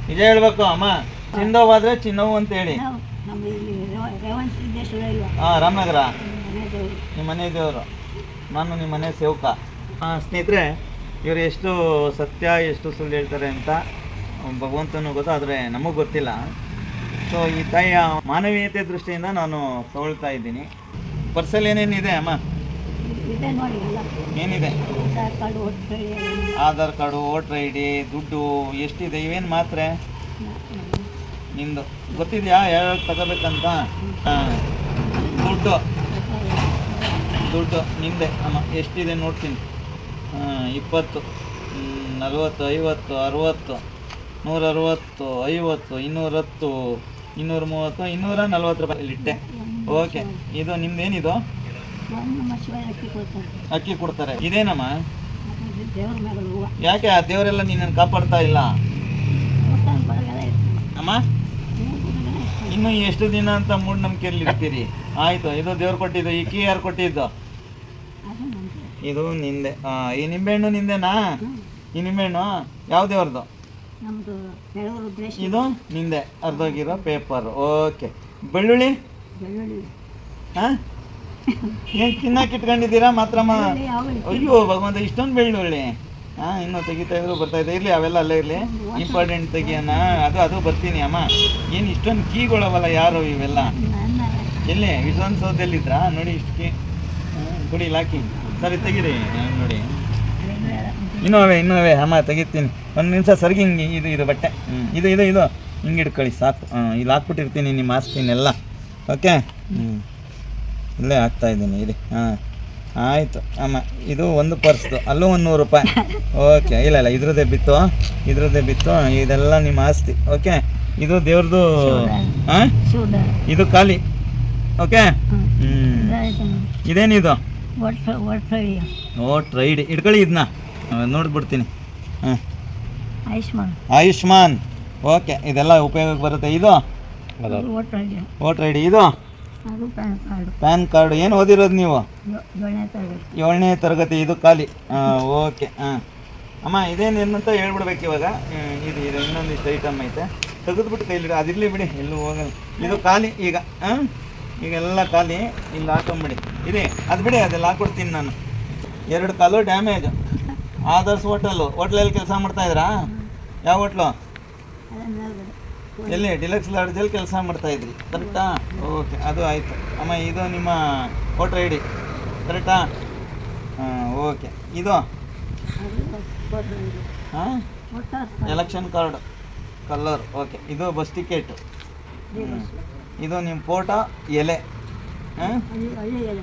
ನಿಜ ಹೇಳ್ಬೇಕು ಅಮ್ಮ. ಚಿನ್ನವಾದ್ರೆ ಚಿನ್ನವು ಅಂತ ಹೇಳಿ. ರಾಮನಗರ ನಿಮ್ಮ ಮನೆ ದೇವರು, ನಾನು ನಿಮ್ಮ ಮನೆ ಸೇವಕ. ಸ್ನೇಹಿತರೆ, ಇವರು ಎಷ್ಟು ಸತ್ಯ ಎಷ್ಟು ಸುಳ್ಳು ಹೇಳ್ತಾರೆ ಅಂತ ಭಗವಂತನೂ ಗೊತ್ತು, ಆದರೆ ನಮಗೆ ಗೊತ್ತಿಲ್ಲ. ಸೊ ಈ ತಾಯಿಯ ಮಾನವೀಯತೆ ದೃಷ್ಟಿಯಿಂದ ನಾನು ತಗೊಳ್ತಾ ಇದ್ದೀನಿ. ಪರ್ಸಲ್ಲಿ ಏನೇನಿದೆ ಅಮ್ಮ? ಏನಿದೆ? Aadhaar card, voter I D, ದುಡ್ಡು ಎಷ್ಟಿದೆ? ಇವೇನು ಮಾತ್ರೆ ನಿಂದು ಗೊತ್ತಿದೆಯಾ ಯಾವ್ಯಾವ ತಗೋಬೇಕಂತ? ದುಡ್ಡು ನಿಂದೆ ಅಮ್ಮ. ಎಷ್ಟಿದೆ ನೋಡ್ತೀನಿ. 20, 40, 50, 60, 160, 50, 210, 230, 240 ರೂಪಾಯಿ ಇಲ್ಲಿಟ್ಟೆ. ಓಕೆ, ಇದು ನಿಮ್ದೇನಿದು? ಅಕ್ಕಿ ಕೊಡ್ತಾರೆ. ಇದೇನಮ್ಮ? ಯಾಕೆ ಆ ದೇವರೆಲ್ಲ ನಿನ್ನನ್ನು ಕಾಪಾಡ್ತಾ ಇಲ್ಲ ಅಮ್ಮ? ಇನ್ನು ಎಷ್ಟು ದಿನ ಅಂತ ಮೂಢನಂಬಿಕೆಯಲ್ಲಿ ಇರ್ತೀರಿ? ಆಯಿತು, ಇದು ದೇವ್ರು ಕೊಟ್ಟಿದ್ದು. ಈ ಕೀ ಯಾರು ಕೊಟ್ಟಿದ್ದು? ಇದು ನಿಂದೆ. ಈ ನಿಂಬೆಹಣ್ಣು ನಿಂದೆನಾ? ಈ ನಿಂಬೆಹಣ್ಣು ಯಾವ ದೇವ್ರದ್ದು? ಇದು ನಿಂದೆ. ಅರ್ಧೋಗಿರೋ ಪೇಪರ್. ಓಕೆ. ಬೆಳ್ಳುಳ್ಳಿ ಹಾಂ ಏನು ತಿನ್ನಕ್ಕೆ ಇಟ್ಕೊಂಡಿದ್ದೀರಾ ಮಾತ್ರಮ್ಮ? ಅಯ್ಯೋ ಭಗವಂತ, ಇಷ್ಟೊಂದು ಬೆಳ್ಳುಳ್ಳಿ. ಇನ್ನೂ ತೆಗಿತಾ ಇದ್ರು ಬರ್ತಾ ಇದೆ. ಇರಲಿ, ಅವೆಲ್ಲ ಅಲ್ಲೇ ಇರಲಿ. ಇಂಪಾರ್ಟೆಂಟ್ ತೆಗಿಯೋಣ. ಅದು ಬರ್ತೀನಿ ಅಮ್ಮ. ಏನು ಇಷ್ಟೊಂದು ಕೀಗಳವಲ್ಲ, ಯಾರು ಇವೆಲ್ಲ? ಎಲ್ಲಿ ವಿಧಾನಸೌಧದಲ್ಲಿದ್ರಾ? ನೋಡಿ ಇಷ್ಟು ಕೀ. ಕೊಡಿ, ಇಲ್ಲಿ ಹಾಕಿ. ಸರಿ ತೆಗೀರಿ. ನೋಡಿ ಇನ್ನೂ ಅವೇ ಅಮ್ಮ, ತೆಗಿತೀನಿ. ಒಂದು ನಿಮಿಷ ಸರ್ಗಿ. ಹಿಂಗೆ ಇದು ಬಟ್ಟೆ. ಇದು ಹಿಂಗೆ ಇಟ್ಕೊಳ್ಳಿ ಸಾಕು. ಇಲ್ಲಿ ಹಾಕ್ಬಿಟ್ಟಿರ್ತೀನಿ ನಿಮ್ಮ ಆಸ್ತಿನೆಲ್ಲ. ಓಕೆ. ಇಲ್ಲೇ ಹಾಕ್ತಾಯಿದ್ದೀನಿ ಇರಿ. ಆಯಿತು ಅಮ್ಮ. ಇದು ಒಂದು ಪರ್ಸ್ದು, ಅಲ್ಲೂ 100 ರೂಪಾಯಿ. ಓಕೆ. ಇಲ್ಲ ಇದ್ರದ್ದೇ ಬಿತ್ತು. ಇದೆಲ್ಲ ನಿಮ್ಮ ಆಸ್ತಿ. ಓಕೆ. ಇದು ದೇವ್ರದ್ದು. ಇದು ಖಾಲಿ. ಓಕೆ. ಇದೇನಿದು? ವೋಟ್ರ್ ಐ ಡಿ ಇಟ್ಕೊಳ್ಳಿ. ಇದನ್ನ ನೋಡ್ಬಿಡ್ತೀನಿ. ಆಯುಷ್ಮಾನ್. ಓಕೆ. ಇದೆಲ್ಲ ಉಪಯೋಗಕ್ಕೆ ಬರುತ್ತೆ. ಇದು ವೋಟ್ರ್ ಐ ಡಿ. ಇದು ಪ್ಯಾನ್ ಕಾರ್ಡು. ಏನು ಓದಿರೋದು ನೀವು? 7ನೇ ತರಗತಿ. ಇದು ಖಾಲಿ. ಓಕೆ. ಅಮ್ಮ, ಇದೇನೇನಂತ ಹೇಳ್ಬಿಡ್ಬೇಕು ಇವಾಗ. ಇದು ಇನ್ನೊಂದಿಷ್ಟು ಐಟಮ್ ಐತೆ. ತೆಗೆದ್ಬಿಟ್ಟು ಕೈಲಿ ಅದಿರಲಿ ಬಿಡಿ, ಎಲ್ಲೂ ಹೋಗಲ್ಲ. ಇದು ಖಾಲಿ ಈಗೆಲ್ಲ ಖಾಲಿ. ಇಲ್ಲಿ ಹಾಕೊಂಬಿಡಿ. ಇದೆ ಅದು ಬಿಡಿ, ಅದೆಲ್ಲ ಹಾಕ್ಕೊಡ್ತೀನಿ ನಾನು. 2 ಕಾಲು ಡ್ಯಾಮೇಜ್. ಆದರ್ಸ್ ಹೋಟ್ಲಲ್ಲಿ ಕೆಲಸ ಮಾಡ್ತಾಯಿದ್ರಾ? ಯಾವ ಹೋಟ್ಲು? ಎಲ್ಲಿ? ಡಿಲಕ್ಸ್ ಲಾಡ್ಜಲ್ಲಿ ಕೆಲಸ ಮಾಡ್ತಾಯಿದ್ರಿ, ಕರೆಕ್ಟಾ? ಓಕೆ, ಅದು ಆಯಿತು ಅಮ್ಮ. ಇದು ನಿಮ್ಮ ವೋಟ್ರ್ ಐ ಡಿ, ಕರೆಕ್ಟಾ? ಓಕೆ. ಇದು ಎಲೆಕ್ಷನ್ ಕಾರ್ಡು ಕಲರ್. ಓಕೆ. ಇದು ಬಸ್ ಟಿಕೆಟು. ಇದು ನಿಮ್ಮ ಫೋಟೋ ಎಲೆ.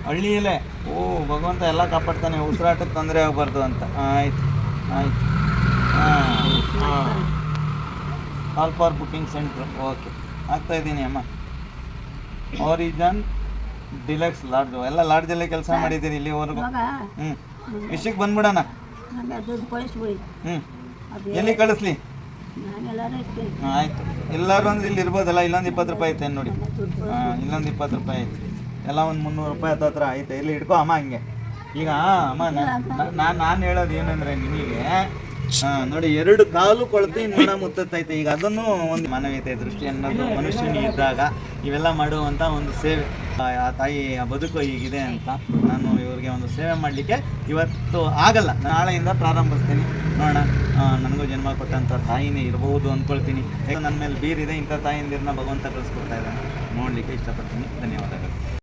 ಹಳ್ಳಿ ಎಲೆ. ಓ ಭಗವಂತ ಎಲ್ಲ ಕಾಪಾಡ್ತಾನೆ, ಉಸಿರಾಟಕ್ಕೆ ತೊಂದರೆ ಆಗಬಾರ್ದು ಅಂತ. ಆಯಿತು. Call for booking centre. Okay, ಆಗ್ತಾಯಿದ್ದೀನಿ ಅಮ್ಮ. Origin deluxe lodge. ಎಲ್ಲ ಲಾಡ್ಜಲ್ಲೇ ಕೆಲಸ ಮಾಡಿದ್ದೀರಿ ಇಲ್ಲಿವರೆಗೂ. ವಿಷಯಕ್ಕೆ ಬಂದ್ಬಿಡೋಣ. ಎಲ್ಲಿ ಕಳಿಸ್ಲಿ? ಆಯಿತು. ಎಲ್ಲರೂ ಅಂದ್ರೆ ಇಲ್ಲಿ ಇರ್ಬೋದಲ್ಲ. ಇಲ್ಲೊಂದು 20 ರೂಪಾಯಿ ಐತೆ ನೋಡಿ. ಇಲ್ಲೊಂದು 20 ರೂಪಾಯಿ ಐತೆ. ಎಲ್ಲ ಒಂದು 300 ರೂಪಾಯಿ ಹತ್ರ ಐತೆ. ಇಲ್ಲಿ ಇಟ್ಕೋ ಅಮ್ಮ. ಹಂಗೆ ಈಗ ಅಮ್ಮ, ನಾನು ಹೇಳೋದು ಏನಂದರೆ ನಿಮಗೆ, ನೋಡಿ 2 ಕಾಲು ಕೊಳ್ತು ಮಣ ಮುತ್ತೈತೆ. ಈಗ ಅದನ್ನು ಒಂದು ಮಾನವೀಯತೆ ದೃಷ್ಟಿ ಅನ್ನೋದು ಮನುಷ್ಯನಿ ಇದ್ದಾಗ ಇವೆಲ್ಲ ಮಾಡುವಂಥ ಒಂದು ಸೇವೆ. ಆ ತಾಯಿಯ ಬದುಕು ಹೀಗಿದೆ ಅಂತ ನಾನು ಇವ್ರಿಗೆ ಒಂದು ಸೇವೆ ಮಾಡಲಿಕ್ಕೆ ಇವತ್ತು ಆಗಲ್ಲ, ನಾಳೆಯಿಂದ ಪ್ರಾರಂಭಿಸ್ತೀನಿ. ನೋಡೋಣ, ನನಗೂ ಜನ್ಮ ಕೊಟ್ಟಂಥ ತಾಯಿನೇ ಇರ್ಬೋದು ಅಂದ್ಕೊಳ್ತೀನಿ. ನನ್ನ ಮೇಲೆ ಬೀರಿದೆ. ಇಂಥ ತಾಯಿಯಂದಿರನ್ನ ಭಗವಂತ ಕಳಿಸ್ಕೊಡ್ತಾ ಇದ್ದಾನೆ. ನೋಡಲಿಕ್ಕೆ ಇಷ್ಟಪಡ್ತೀನಿ. ಧನ್ಯವಾದಗಳು.